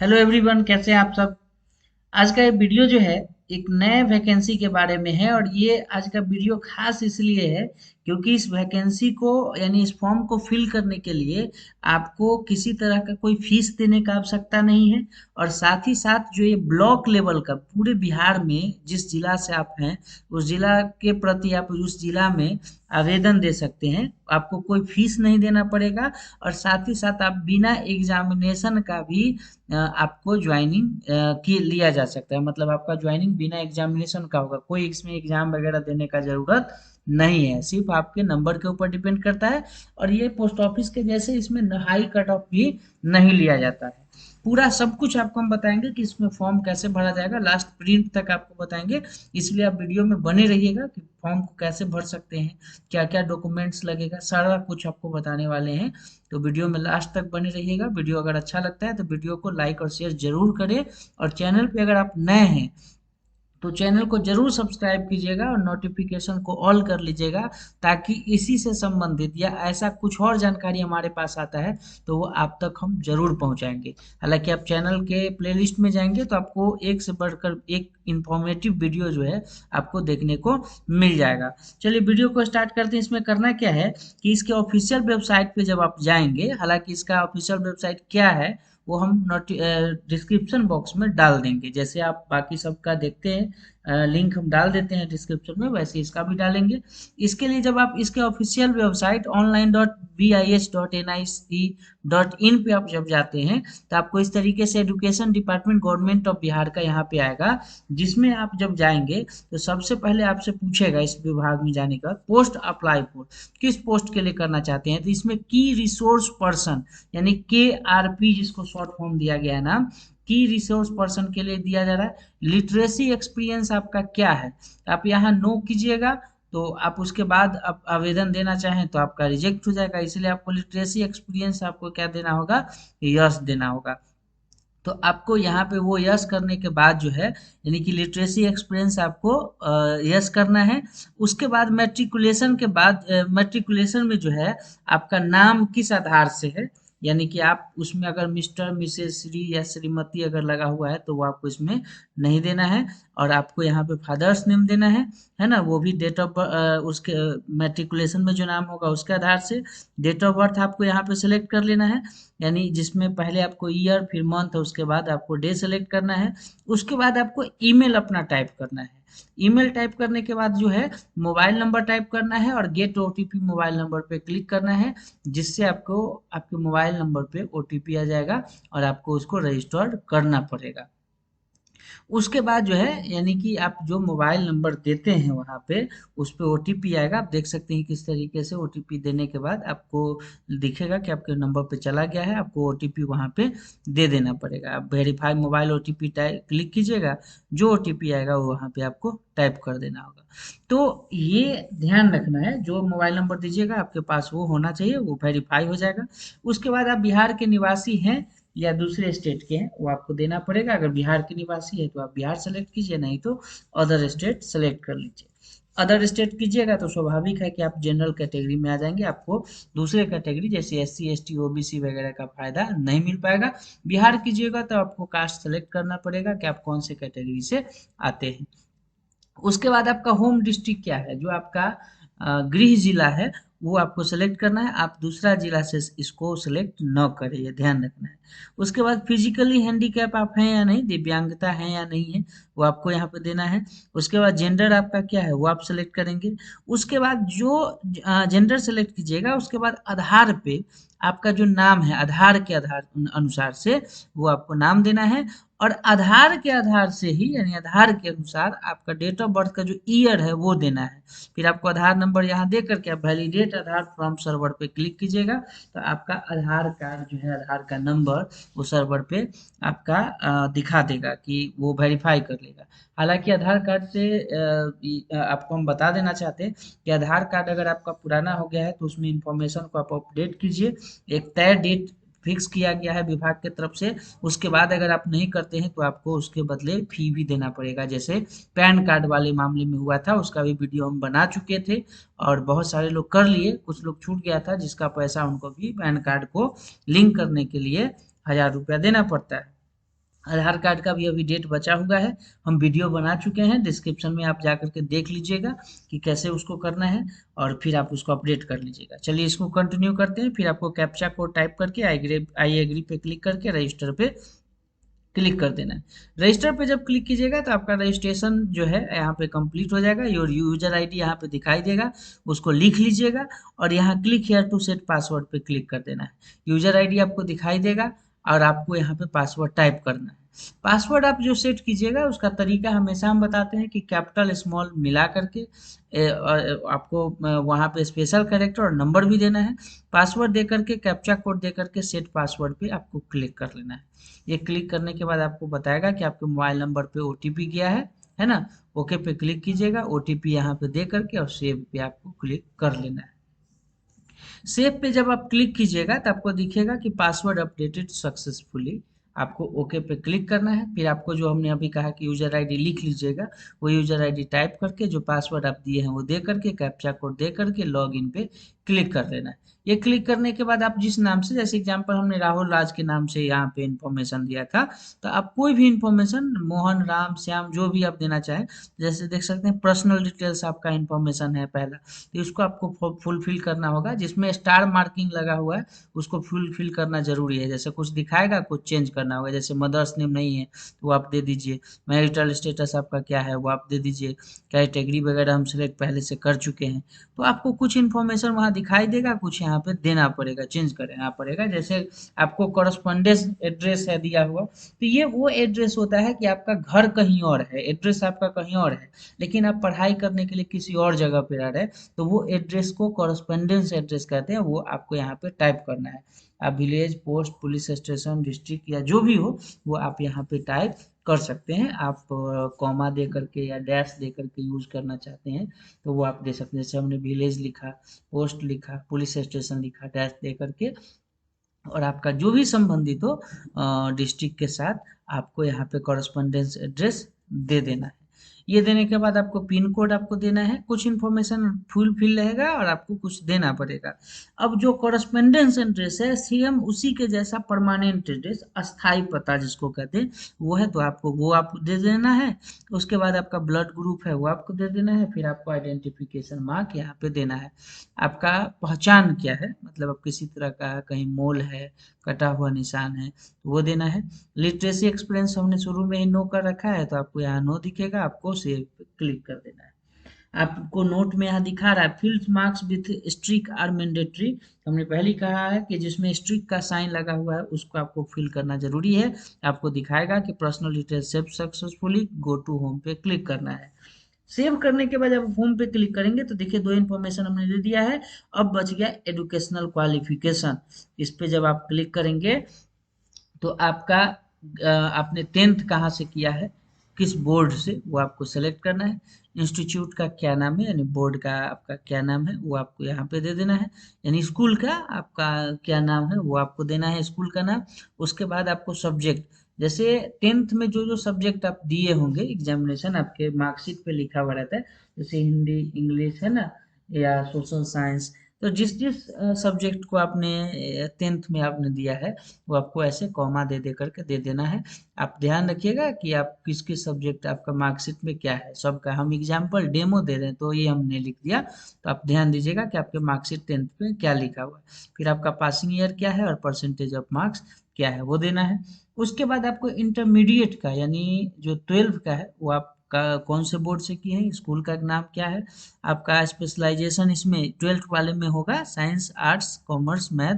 Hello everyone, कैसे हैं आप सब। आज का ये वीडियो जो है एक नए वैकेंसी के बारे में है और ये आज का वीडियो खास इसलिए है क्योंकि इस वैकेंसी को यानी इस फॉर्म को फिल करने के लिए आपको किसी तरह का कोई फीस देने का आवश्यकता नहीं है। और साथ ही साथ जो ये ब्लॉक लेवल का पूरे बिहार में जिस जिला से आप हैं उस जिला के प्रति आप उस जिला में आवेदन दे सकते हैं। आपको कोई फीस नहीं देना पड़ेगा और साथ ही साथ आप बिना एग्जामिनेशन का भी आपको ज्वाइनिंग की लिया जा सकता है। मतलब आपका ज्वाइनिंग बिना एग्जामिनेशन का होगा, कोई इसमें एग्जाम वगैरह देने का जरूरत नहीं है, सिर्फ आपके नंबर के ऊपर डिपेंड करता है। और ये पोस्ट ऑफिस के जैसे इसमें हाई कट ऑफ भी नहीं लिया जाता है। पूरा सब कुछ आपको हम बताएंगे कि इसमें फॉर्म कैसे भरा जाएगा, लास्ट प्रिंट तक आपको बताएंगे। इसलिए आप वीडियो में बने रहिएगा कि फॉर्म को कैसे भर सकते हैं, क्या क्या डॉक्यूमेंट्स लगेगा, सारा कुछ आपको बताने वाले हैं। तो वीडियो में लास्ट तक बने रहिएगा। वीडियो अगर अच्छा लगता है तो वीडियो को लाइक और शेयर जरूर करें। और चैनल पे अगर आप नए हैं तो चैनल को जरूर सब्सक्राइब कीजिएगा और नोटिफिकेशन को ऑल कर लीजिएगा, ताकि इसी से संबंधित या ऐसा कुछ और जानकारी हमारे पास आता है तो वो आप तक हम जरूर पहुंचाएंगे। हालांकि आप चैनल के प्लेलिस्ट में जाएंगे तो आपको एक से बढ़कर एक इंफॉर्मेटिव वीडियो जो है आपको देखने को मिल जाएगा। चलिए वीडियो को स्टार्ट करते हैं। इसमें करना क्या है कि इसके ऑफिशियल वेबसाइट पे जब आप जाएंगे, हालांकि इसका ऑफिशियल वेबसाइट क्या है वो हम डिस्क्रिप्शन बॉक्स में डाल देंगे। जैसे आप बाकी सबका देखते हैं लिंक हम डाल देते हैं डिस्क्रिप्शन में, वैसे इसका भी डालेंगे। इसके लिए जब आप इसके ऑफिशियल वेबसाइट online.bis.nic.in पे आप जब जाते हैं तो आपको इस तरीके से education department government of Bihar का यहाँ पे आएगा, जिसमें आप जब जाएंगे तो सबसे पहले आपसे पूछेगा इस विभाग में जाने का पोस्ट अप्लाई फॉर, किस पोस्ट के लिए करना चाहते हैं। तो इसमें की रिसोर्स पर्सन यानी KRP जिसको शॉर्ट फॉर्म दिया गया है नाम, की रिसोर्स पर्सन के लिए दिया जा रहा है। लिटरेसी एक्सपीरियंस आपका क्या है, आप यहाँ नो कीजिएगा। तो आप उसके बाद आप आवेदन देना चाहें तो आपका रिजेक्ट हो जाएगा, इसलिए आपको लिटरेसी एक्सपीरियंस आपको क्या देना होगा, यस देना होगा। तो आपको यहाँ पे वो यस करने के बाद जो है यानी कि लिटरेसी एक्सपीरियंस आपको यस करना है। उसके बाद मैट्रिकुलेशन के बाद मैट्रिकुलेशन में जो है आपका नाम किस आधार से है, यानी कि आप उसमें अगर मिस्टर मिसेस श्री या श्रीमती अगर लगा हुआ है तो वो आपको इसमें नहीं देना है। और आपको यहाँ पे फादर्स नेम देना है ना, वो भी डेट ऑफ उसके मैट्रिकुलेशन में जो नाम होगा उसके आधार से। डेट ऑफ बर्थ आपको यहाँ पे सिलेक्ट कर लेना है, यानी जिसमें पहले आपको ईयर फिर मंथ उसके बाद आपको डे सेलेक्ट करना है। उसके बाद आपको ईमेल अपना टाइप करना है। ईमेल टाइप करने के बाद जो है मोबाइल नंबर टाइप करना है और गेट ओटीपी मोबाइल नंबर पे क्लिक करना है, जिससे आपको आपके मोबाइल नंबर पे ओटीपी आ जाएगा और आपको उसको रजिस्टर्ड करना पड़ेगा। उसके बाद जो है यानी कि आप जो मोबाइल नंबर देते हैं वहाँ पे उस पे ओटीपी आएगा। आप देख सकते हैं किस तरीके से ओटीपी देने के बाद आपको दिखेगा कि आपके नंबर पे चला गया है, आपको ओटीपी वहाँ पे दे देना पड़ेगा। आप verify mobile OTP type click कीजिएगा, जो ओटीपी आएगा वो वहाँ पे आपको टाइप कर देना होगा। तो ये ध्यान रखना है, जो मोबाइल नंबर दीजिएगा आपके पास वो होना चाहिए, वो वेरीफाई हो जाएगा। उसके बाद आप बिहार के निवासी हैं या दूसरे स्टेट के हैं वो आपको देना पड़ेगा। अगर बिहार के निवासी है तो आप बिहार सेलेक्ट कीजिए, नहीं तो अदर स्टेट सेलेक्ट कर लीजिए। अदर स्टेट कीजिएगा तो स्वाभाविक है कि आप जनरल कैटेगरी में आ जाएंगे, आपको दूसरे कैटेगरी जैसे SC ST OBC वगैरह का फायदा नहीं मिल पाएगा। बिहार कीजिएगा तो आपको कास्ट सेलेक्ट करना पड़ेगा कि आप कौन से कैटेगरी से आते हैं। उसके बाद आपका होम डिस्ट्रिक्ट क्या है, जो आपका गृह जिला है वो आपको सेलेक्ट करना है। आप दूसरा जिला से इसको सेलेक्ट न करें, ये ध्यान रखना है। उसके बाद फिजिकली हैंडीकैप आप हैं या नहीं, दिव्यांगता है या नहीं है, वो आपको यहाँ पे देना है। उसके बाद जेंडर आपका क्या है वो आप सेलेक्ट करेंगे। उसके बाद जो जेंडर सेलेक्ट कीजिएगा उसके बाद आधार पे आपका जो नाम है आधार के आधार अनुसार से वो आपको नाम देना है। और आधार के आधार से ही यानी आधार के अनुसार आपका डेट ऑफ बर्थ का जो ईयर है वो देना है। फिर आपको आधार नंबर यहाँ दे करके आप वैलिडेट आधार फ्रॉम सर्वर पे क्लिक कीजिएगा तो आपका आधार कार्ड जो है आधार का नंबर वो सर्वर पे आपका दिखा देगा कि वो वेरीफाई कर लेगा। हालांकि आधार कार्ड से आपको हम बता देना चाहते हैं कि आधार कार्ड अगर आपका पुराना हो गया है तो उसमें इंफॉर्मेशन को आप अपडेट कीजिए। एक तय डेट फिक्स किया गया है विभाग की तरफ से, उसके बाद अगर आप नहीं करते हैं तो आपको उसके बदले फी भी देना पड़ेगा। जैसे पैन कार्ड वाले मामले में हुआ था, उसका भी वीडियो हम बना चुके थे और बहुत सारे लोग कर लिए, कुछ लोग छूट गया था जिसका पैसा उनको भी पैन कार्ड को लिंक करने के लिए 1000 रुपया देना पड़ता है। आधार कार्ड का भी अभी डेट बचा हुआ है, हम वीडियो बना चुके हैं, डिस्क्रिप्शन में आप जा करके देख लीजिएगा कि कैसे उसको करना है, और फिर आप उसको अपडेट कर लीजिएगा। चलिए इसको कंटिन्यू करते हैं। फिर आपको कैप्चा कोड टाइप करके आई एग्री पे क्लिक करके रजिस्टर पे क्लिक कर देना है। रजिस्टर पे जब क्लिक कीजिएगा तो आपका रजिस्ट्रेशन जो है यहाँ पे कंप्लीट हो जाएगा। योर यूजर आईडी यहाँ पे दिखाई देगा, उसको लिख लीजिएगा और यहाँ click here to set password पे क्लिक कर देना है। यूजर आईडी आपको दिखाई देगा और आपको यहाँ पे पासवर्ड टाइप करना है। पासवर्ड आप जो सेट कीजिएगा उसका तरीका हमेशा हम बताते हैं कि कैपिटल स्मॉल मिला करके आपको वहाँ पे स्पेशल कैरेक्टर और नंबर भी देना है। पासवर्ड दे करके कैप्चा कोड दे करके सेट पासवर्ड पे आपको क्लिक कर लेना है। ये क्लिक करने के बाद आपको बताएगा कि आपके मोबाइल नंबर पे ओटीपी गया है ना। ओके पे क्लिक कीजिएगा, ओटीपी यहाँ पे दे करके और सेव पे आपको क्लिक कर लेना है। सेव पे जब आप क्लिक कीजिएगा तो आपको दिखेगा कि पासवर्ड अपडेटेड सक्सेसफुली। आपको ओके पे क्लिक करना है। फिर आपको जो हमने अभी कहा कि यूजर आईडी लिख लीजिएगा, वो यूजर आईडी टाइप करके जो पासवर्ड आप दिए हैं वो दे करके कैप्चा कोड दे करके लॉग इन पे क्लिक कर लेना है। ये क्लिक करने के बाद आप जिस नाम से, जैसे एग्जांपल हमने राहुल राज के नाम से यहाँ पे इन्फॉर्मेशन दिया था, तो आप कोई भी इन्फॉर्मेशन मोहन राम श्याम जो भी आप देना चाहें, जैसे देख सकते हैं पर्सनल डिटेल्स आपका इन्फॉर्मेशन है पहला, तो इसको आपको फुलफिल करना होगा। जिसमें स्टार मार्किंग लगा हुआ है उसको फुलफिल करना जरूरी है। जैसे कुछ दिखाएगा कुछ चेंज करना होगा, जैसे मदर्स नेम नहीं है तो वो आप दे दीजिए, मैरिटल स्टेटस आपका क्या है वो आप दे दीजिए, कैटेगरी वगैरह हम सिलेक्ट पहले से कर चुके हैं। तो आपको कुछ इन्फॉर्मेशन वहाँ दिखाई देगा, कुछ यहाँ पे देना पड़ेगा, चेंज करना पड़ेगा। जैसे आपको करस्पॉन्डेंस एड्रेस है दिया हुआ, तो ये वो एड्रेस होता है कि आपका घर कहीं और है, एड्रेस आपका कहीं और है, लेकिन आप पढ़ाई करने के लिए किसी और जगह पे रह रहे हैं, तो वो एड्रेस को कॉरस्पेंडेंस एड्रेस कहते हैं, वो आपको यहाँ पे टाइप करना है। आप village, post, police station, district या जो भी हो वो आप यहाँ पे टाइप कर सकते हैं। आप कॉमा दे करके या डैश दे करके यूज करना चाहते हैं तो वो आप दे सकते हैं। जैसे हमने विलेज लिखा, पोस्ट लिखा, पुलिस स्टेशन लिखा डैश दे करके, और आपका जो भी संबंधित हो डिस्ट्रिक्ट के साथ आपको यहाँ पे कॉरस्पॉन्डेंस एड्रेस दे देना है। ये देने के बाद आपको पिन कोड आपको देना है, कुछ इन्फॉर्मेशन फुलफिल रहेगा और आपको कुछ देना पड़ेगा। अब जो कॉरस्पॉन्डेंस एड्रेस है सेम उसी के जैसा परमानेंट एड्रेस, अस्थाई पता जिसको कहते हैं वो है, तो आपको वो आप दे देना है। उसके बाद आपका ब्लड ग्रुप है वो आपको दे देना है। फिर आपको आइडेंटिफिकेशन मार्क यहाँ पे देना है। आपका पहचान क्या है, मतलब आप किसी तरह का कहीं मोल है, कटा हुआ निशान है, तो वो देना है। लिटरेसी एक्सपीरियंस हमने शुरू में ही नो कर रखा है तो आपको यहाँ नो दिखेगा, आपको सेव पे क्लिक कर देना है। आपको नोट में यहाँ दिखा रहा है field marks with asterisk are mandatory. हमने पहले ही कहा है कि जिसमें स्ट्रिक का साइन लगा हुआ है उसको आपको फिल करना जरूरी है। आपको दिखाएगा कि personal details save successfully, go to home पे क्लिक करना है। सेव करने के बाद जब होम पे क्लिक करेंगे तो देखिए दो इन्फॉर्मेशन हमने दे दिया है। अब बच गया एजुकेशनल क्वालिफिकेशन। इस पे जब आप क्लिक करेंगे तो आपका आपने 10th कहाँ से किया है, किस बोर्ड से, वो आपको सेलेक्ट करना है। इंस्टीट्यूट का क्या नाम है, यानी बोर्ड का आपका क्या नाम है वो आपको यहाँ पे दे देना है। यानी स्कूल का आपका क्या नाम है वो आपको देना है, स्कूल का नाम। उसके बाद आपको सब्जेक्ट, जैसे 10th में जो जो सब्जेक्ट आप दिए होंगे एग्जामिनेशन आपके मार्कशीट पे लिखा हुआ रहता है, जैसे हिंदी, इंग्लिश है ना, या सोशल साइंस, तो जिस जिस सब्जेक्ट को आपने 10th में आपने दिया है वो आपको ऐसे कॉमा दे दे करके दे देना है। आप ध्यान रखिएगा कि आप किस किस सब्जेक्ट आपका मार्कशीट में क्या है, सबका हम एग्जाम्पल डेमो दे रहे हैं तो ये हमने लिख दिया, तो आप ध्यान दीजिएगा कि आपके मार्कशीट 10th में क्या लिखा हुआ है। फिर आपका पासिंग ईयर क्या है और परसेंटेज ऑफ मार्क्स क्या है वो देना है। उसके बाद आपको इंटरमीडिएट का यानी जो 12th का है वो आप का कौन से बोर्ड से किए हैं, स्कूल का नाम क्या है, आपका स्पेशलाइजेशन इसमें 12th वाले में होगा साइंस, आर्ट्स, कॉमर्स, मैथ,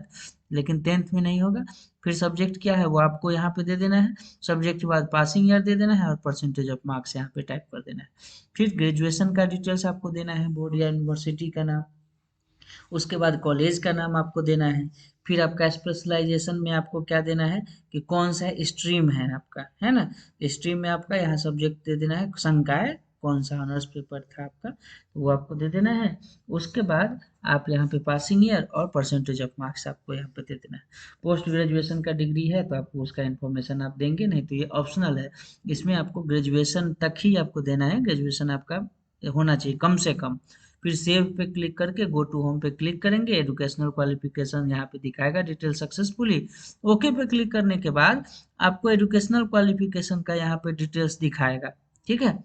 लेकिन 10th में नहीं होगा। फिर सब्जेक्ट क्या है वो आपको यहाँ पे दे देना है। सब्जेक्ट के बाद पासिंग ईयर दे देना है और परसेंटेज ऑफ मार्क्स यहाँ पे टाइप कर देना है। फिर ग्रेजुएशन का डिटेल्स आपको देना है, बोर्ड या यूनिवर्सिटी का नाम। उसके बाद कॉलेज का नाम आपको देना है। फिर आपका स्पेशलाइजेशन में आपको क्या देना है कि कौन सा स्ट्रीम है आपका, है ना। स्ट्रीम में आपका यहाँ सब्जेक्ट दे देना है, संकाय कौन सा ऑनर्स पेपर था आपका, तो वो आपको दे देना है। उसके बाद आप यहाँ पे पासिंग ईयर और परसेंटेज ऑफ मार्क्स आपको यहाँ पे दे देना है। पोस्ट ग्रेजुएशन का डिग्री है तो आपको उसका इन्फॉर्मेशन आप देंगे, नहीं तो ये ऑप्शनल है। इसमें आपको ग्रेजुएशन तक ही आपको देना है, ग्रेजुएशन आपका होना चाहिए कम से कम। फिर सेव पे क्लिक करके गो टू होम पे क्लिक करेंगे, एजुकेशनल क्वालिफिकेशन यहाँ पे दिखाएगा डिटेल सक्सेसफुली। ओके पे क्लिक करने के बाद आपको एजुकेशनल क्वालिफिकेशन का यहाँ पे डिटेल्स दिखाएगा, ठीक है।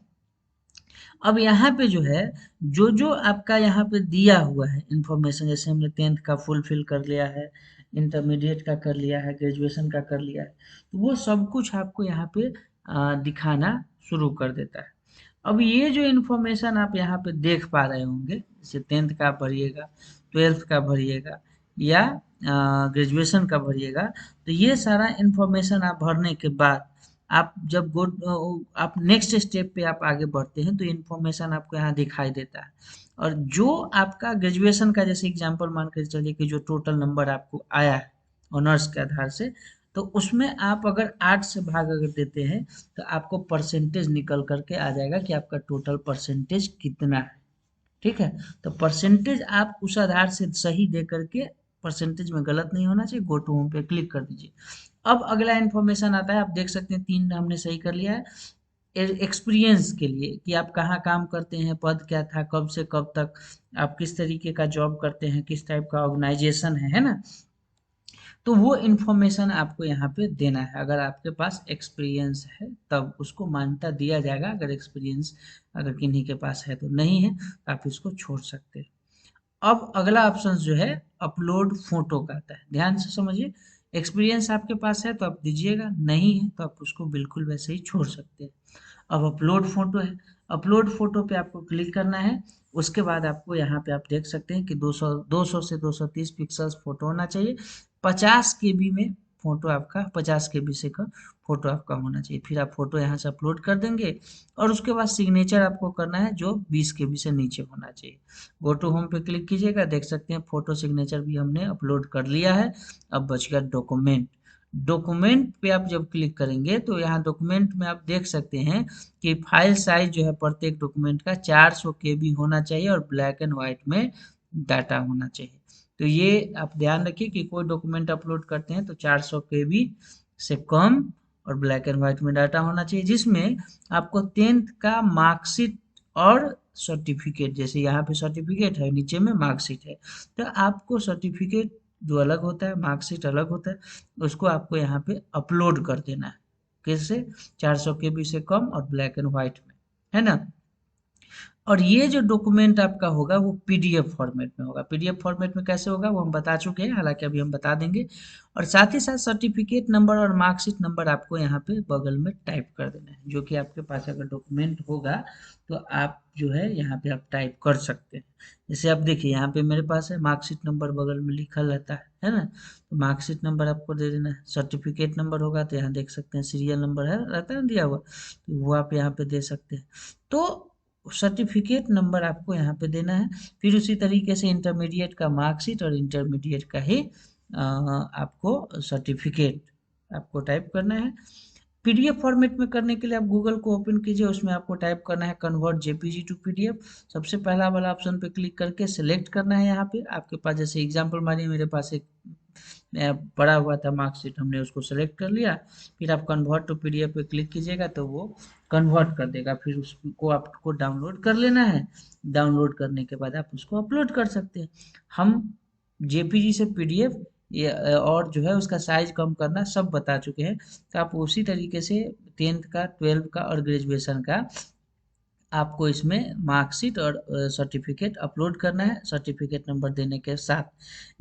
अब यहाँ पे जो है जो जो आपका यहाँ पे दिया हुआ है इंफॉर्मेशन, जैसे हमने 10th का फुलफिल कर लिया है, इंटरमीडिएट का कर लिया है, ग्रेजुएशन का कर लिया है, तो वो सब कुछ आपको यहाँ पे दिखाना शुरू कर देता है। अब ये जो इन्फॉर्मेशन आप यहाँ पे देख पा रहे होंगे, जैसे 10th का भरिएगा, 12th का भरिएगा या ग्रेजुएशन का भरिएगा, तो ये सारा इन्फॉर्मेशन आप भरने के बाद आप जब आप नेक्स्ट स्टेप पे आप आगे बढ़ते हैं तो इन्फॉर्मेशन आपको यहाँ दिखाई देता है। और जो आपका ग्रेजुएशन का जैसे एग्जांपल मान कर चलिए कि जो टोटल नंबर आपको आया है ऑनर्स के आधार से, तो उसमें आप अगर 8 से भाग अगर देते हैं तो आपको परसेंटेज निकल करके आ जाएगा कि आपका टोटल परसेंटेज कितना है, ठीक है। तो परसेंटेज आप उस आधार से सही दे करके, परसेंटेज में गलत नहीं होना चाहिए, गो टू होम पे क्लिक कर दीजिए। अब अगला इन्फॉर्मेशन आता है, आप देख सकते हैं 3 हमने सही कर लिया है। एक्सपीरियंस के लिए कि आप कहाँ काम करते हैं, पद क्या था, कब से कब तक, आप किस तरीके का जॉब करते हैं, किस टाइप का ऑर्गेनाइजेशन है ना। तो वो इन्फॉर्मेशन आपको यहाँ पे देना है। अगर आपके पास एक्सपीरियंस है तब उसको मान्यता दिया जाएगा, अगर एक्सपीरियंस अगर किन्हीं के पास है तो नहीं है तो आप इसको छोड़ सकते हैं। अब अगला ऑप्शन जो है अपलोड फोटो का आता है, ध्यान से समझिए। एक्सपीरियंस आपके पास है तो आप दीजिएगा, नहीं है तो आप उसको बिल्कुल वैसे ही छोड़ सकते हैं। अब अपलोड फोटो है, अपलोड फोटो पे आपको क्लिक करना है। उसके बाद आपको यहाँ पे आप देख सकते हैं कि 200 से 230 पिक्सल्स फोटो होना चाहिए। 50 केबी में फोटो आपका, 50 केबी से का फोटो आपका होना चाहिए। फिर आप फोटो यहाँ से अपलोड कर देंगे और उसके बाद सिग्नेचर आपको करना है जो 20 केबी से नीचे होना चाहिए। गो टू होम पे क्लिक कीजिएगा, देख सकते हैं फोटो सिग्नेचर भी हमने अपलोड कर लिया है। अब बच गया डॉक्यूमेंट। डॉक्यूमेंट पे आप जब क्लिक करेंगे तो यहाँ डॉक्यूमेंट में आप देख सकते हैं कि फाइल साइज जो है प्रत्येक डॉक्यूमेंट का 400 केबी होना चाहिए और ब्लैक एंड व्हाइट में डाटा होना चाहिए। तो ये आप ध्यान रखिए कि कोई डॉक्यूमेंट अपलोड करते हैं तो 400 केबी से कम और ब्लैक एंड व्हाइट में डाटा होना चाहिए, जिसमें आपको 10th का मार्कशीट और सर्टिफिकेट, जैसे यहाँ पे सर्टिफिकेट है, नीचे में मार्कशीट है, तो आपको सर्टिफिकेट जो अलग होता है, मार्कशीट अलग होता है, उसको आपको यहाँ पे अपलोड कर देना है। कैसे? 400 केबी से कम और ब्लैक एंड व्हाइट में, है ना। और ये जो डॉक्यूमेंट आपका होगा वो पीडीएफ फॉर्मेट में होगा। पीडीएफ फॉर्मेट में कैसे होगा वो हम बता चुके हैं, हालांकि अभी हम बता देंगे। और साथ ही साथ सर्टिफिकेट नंबर और मार्कशीट नंबर आपको यहाँ पे बगल में टाइप कर देना है, जो कि आपके पास अगर डॉक्यूमेंट होगा तो आप जो है यहाँ पे आप टाइप कर सकते हैं। जैसे आप देखिए यहाँ पे मेरे पास है, मार्कशीट नंबर बगल में लिखा रहता है ना, तो मार्कशीट नंबर आपको दे देना है। सर्टिफिकेट नंबर होगा तो यहाँ देख सकते हैं सीरियल नंबर है, रहता है ना दिया हुआ, तो वो आप यहाँ पे दे सकते हैं। तो सर्टिफिकेट नंबर आपको यहाँ पे देना है। फिर उसी तरीके से इंटरमीडिएट का मार्कशीट और इंटरमीडिएट का ही आपको सर्टिफिकेट आपको टाइप करना है। पीडीएफ फॉर्मेट में करने के लिए आप गूगल को ओपन कीजिए, उसमें आपको टाइप करना है कन्वर्ट जेपीजी टू पीडीएफ। सबसे पहला वाला ऑप्शन पे क्लिक करके सिलेक्ट करना है। यहाँ पे आपके पास जैसे एग्जांपल मानिए मेरे पास एक पड़ा हुआ था मार्कशीट, हमने उसको सेलेक्ट कर लिया। फिर आप कन्वर्ट टू पीडीएफ पे क्लिक कीजिएगा तो वो कन्वर्ट कर देगा, फिर उसको आपको डाउनलोड कर लेना है। डाउनलोड करने के बाद आप उसको अपलोड कर सकते हैं। हम जेपीजी से पीडीएफ ये और जो है उसका साइज कम करना सब बता चुके हैं, तो आप उसी तरीके से 10th का, 12th का और ग्रेजुएशन का आपको इसमें मार्कशीट और सर्टिफिकेट अपलोड करना है, सर्टिफिकेट नंबर देने के साथ।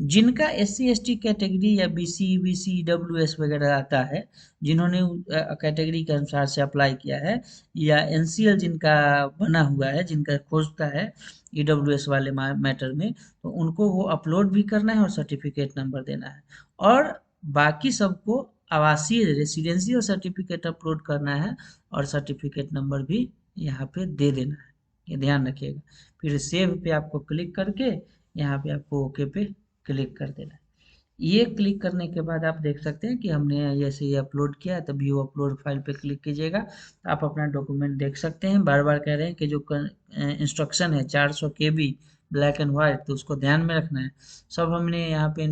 जिनका एससी एसटी कैटेगरी या बीसी बीसी डब्ल्यूएस वगैरह आता है, जिन्होंने कैटेगरी के अनुसार से अप्लाई किया है, या एनसीएल जिनका बना हुआ है, जिनका खोजता है ईडब्ल्यूएस वाले मैटर में, तो उनको वो अपलोड भी करना है और सर्टिफिकेट नंबर देना है। और बाकी सबको आवासीय रेसिडेंशियल सर्टिफिकेट अपलोड करना है और सर्टिफिकेट नंबर भी यहाँ पे दे देना है, ये ध्यान रखिएगा। फिर सेव पे आपको क्लिक करके यहाँ पे आपको ओके पे क्लिक कर देना है। ये क्लिक करने के बाद आप देख सकते हैं कि हमने जैसे ये अपलोड किया है, तो व्यू अपलोड फाइल पे क्लिक कीजिएगा तो आप अपना डॉक्यूमेंट देख सकते हैं। बार बार कह रहे हैं कि जो इंस्ट्रक्शन है 400 केबी ब्लैक एंड व्हाइट, तो उसको ध्यान में रखना है। सब हमने यहाँ पे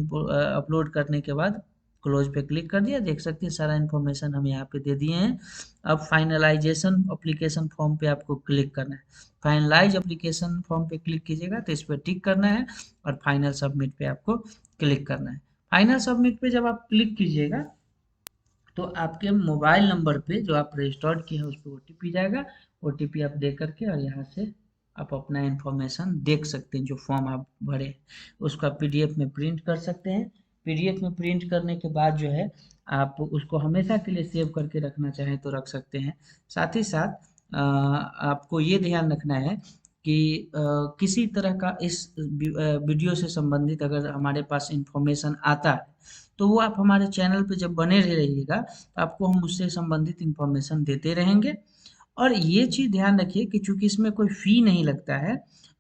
अपलोड करने के बाद क्लोज पे क्लिक कर दिया, देख सकते हैं सारा इन्फॉर्मेशन हम यहाँ पे दे दिए हैं। अब फाइनलाइजेशन एप्लीकेशन फॉर्म पे आपको क्लिक करना है। फाइनलाइज एप्लीकेशन फॉर्म पे क्लिक कीजिएगा तो इस पर टिक करना है और फाइनल सबमिट पे आपको क्लिक करना है। फाइनल सबमिट पे जब आप क्लिक कीजिएगा तो आपके मोबाइल नंबर पे जो आप रजिस्टर्ड किए हैं उस पर ओटीपी जाएगा। ओटीपी आप दे करके और यहाँ से आप अपना इन्फॉर्मेशन देख सकते हैं, जो फॉर्म आप भरे उसका पीडीएफ में प्रिंट कर सकते हैं। पीडीएफ में प्रिंट करने के बाद जो है आप उसको हमेशा के लिए सेव करके रखना चाहें तो रख सकते हैं। साथ ही साथ आपको ये ध्यान रखना है कि किसी तरह का इस वीडियो से संबंधित अगर हमारे पास इंफॉर्मेशन आता है तो वो आप हमारे चैनल पे जब बने रहिएगा तो आपको हम उससे संबंधित इंफॉर्मेशन देते रहेंगे। और ये चीज़ ध्यान रखिए कि चूंकि इसमें कोई फ़ी नहीं लगता है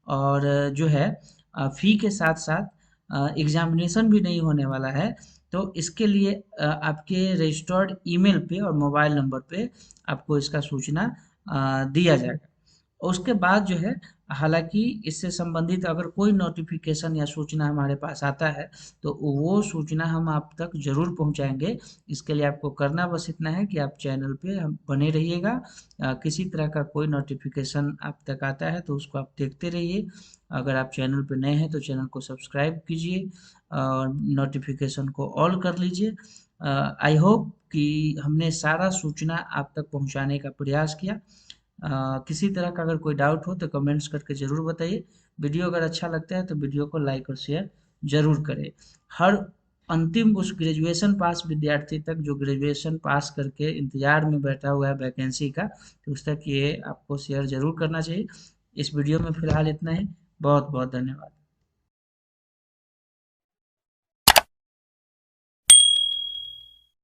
और जो है फ़ी के साथ साथ एग्जामिनेशन भी नहीं होने वाला है, तो इसके लिए आपके रजिस्टर्ड ईमेल पे और मोबाइल नंबर पे आपको इसका सूचना दिया जाएगा। उसके बाद जो है, हालांकि इससे संबंधित अगर कोई नोटिफिकेशन या सूचना हमारे पास आता है तो वो सूचना हम आप तक जरूर पहुंचाएंगे। इसके लिए आपको करना बस इतना है कि आप चैनल पे बने रहिएगा। किसी तरह का कोई नोटिफिकेशन आप तक आता है तो उसको आप देखते रहिए। अगर आप चैनल पे नए हैं तो चैनल को सब्सक्राइब कीजिए और नोटिफिकेशन को ऑल कर लीजिए। आई होप कि हमने सारा सूचना आप तक पहुंचाने का प्रयास किया। किसी तरह का अगर कोई डाउट हो तो कमेंट्स करके ज़रूर बताइए। वीडियो अगर अच्छा लगता है तो वीडियो को लाइक और शेयर ज़रूर करें। हर अंतिम उस ग्रेजुएशन पास विद्यार्थी तक जो ग्रेजुएशन पास करके इंतजार में बैठा हुआ है वैकेंसी का, तो उस तक ये आपको शेयर ज़रूर करना चाहिए। इस वीडियो में फ़िलहाल इतना ही। बहुत बहुत धन्यवाद।